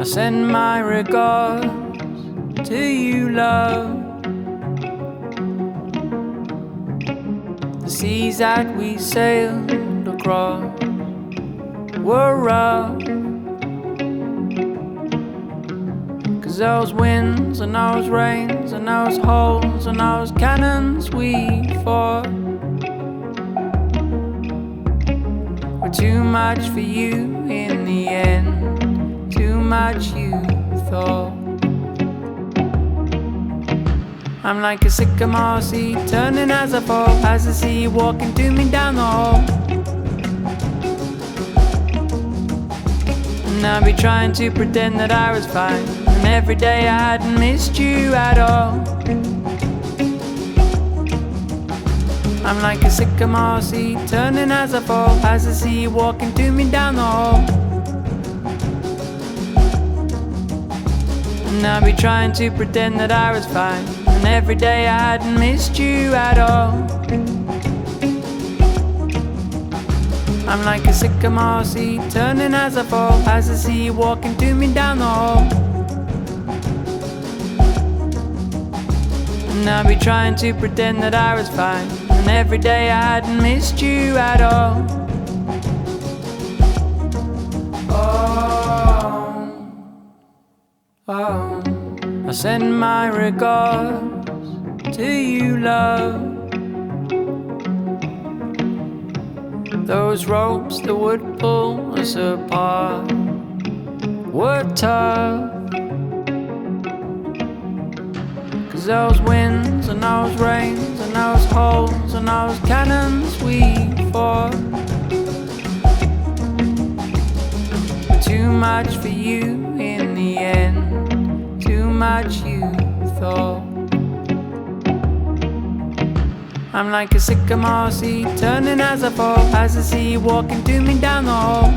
I send my regards to you, love. The seas that we sailed across were rough, 'cause those winds and those rains and those holes and those cannons we fought were too much for you in the end, too much you thought. I'm like a sycamore seed turning as I fall, as the sea walking to me down the hall. And I'll be trying to pretend that I was fine, and every day I hadn't missed you at all. I'm like a sycamore seed turning as I fall, as the sea walking to me down the hall. And I'll be trying to pretend that I was fine, and every day I hadn't missed you at all. I'm like a sycamore seed turning as I fall, as the sea walking to me down the hall. And I'll be trying to pretend that I was fine, and every day I hadn't missed you at all. Oh, I send my regards to you, love. Those ropes that would pull us apart were tough, 'cause those winds and those rains and those holes and those cannons we fought were too much for you in the end, too much you thought. I'm like a sycamore seed turning as I fall, as the sea walking to me down the hall.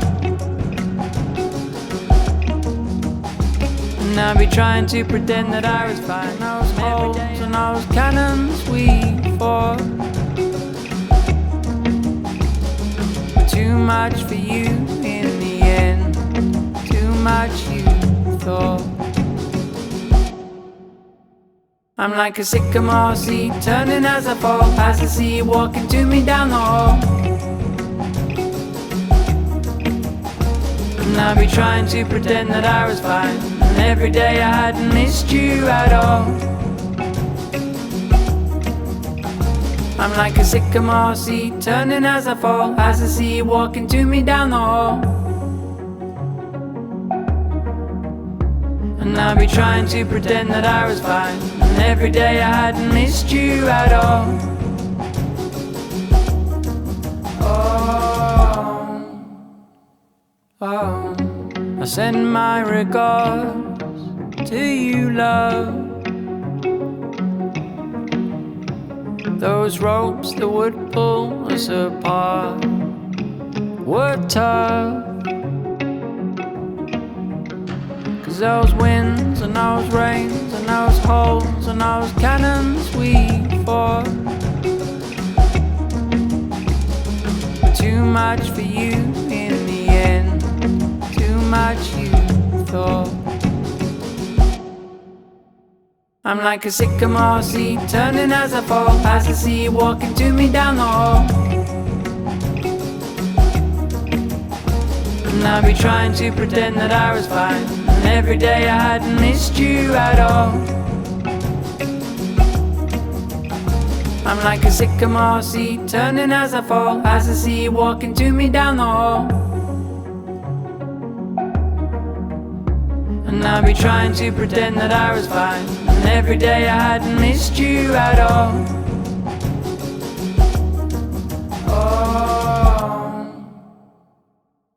And I'll be trying to pretend that I was fine, those holes and those cannons we fought were too much for you in the end, too much you thought. I'm like a sycamore seed turning as I fall, as the sea walking to me down the hall. And I'll be trying to pretend that I was fine, and every day I hadn't missed you at all. I'm like a sycamore seed turning as I fall, as the sea walking to me down the hall. And I'll be trying to pretend that I was fine, and every day I hadn't missed you at all. Oh, I send my regards to you, love. Those ropes that would pull us apart were tough, 'cause those winds and those rains and those holes and those cannons we fought were too much for you in the end, too much you thought. I'm like a sycamore seed turning as I fall, as the sea walking to me down the hall. And I'll be trying to pretend that I was fine, and every day I hadn't missed you at all. I'm like a sycamore seed turning as I fall, as the sea walking to me down the hall. And I'll be trying to pretend that I was fine, and every day I hadn't missed you at all.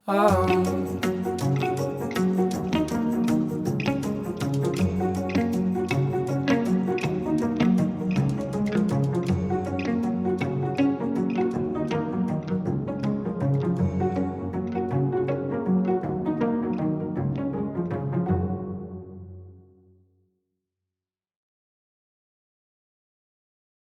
Oh.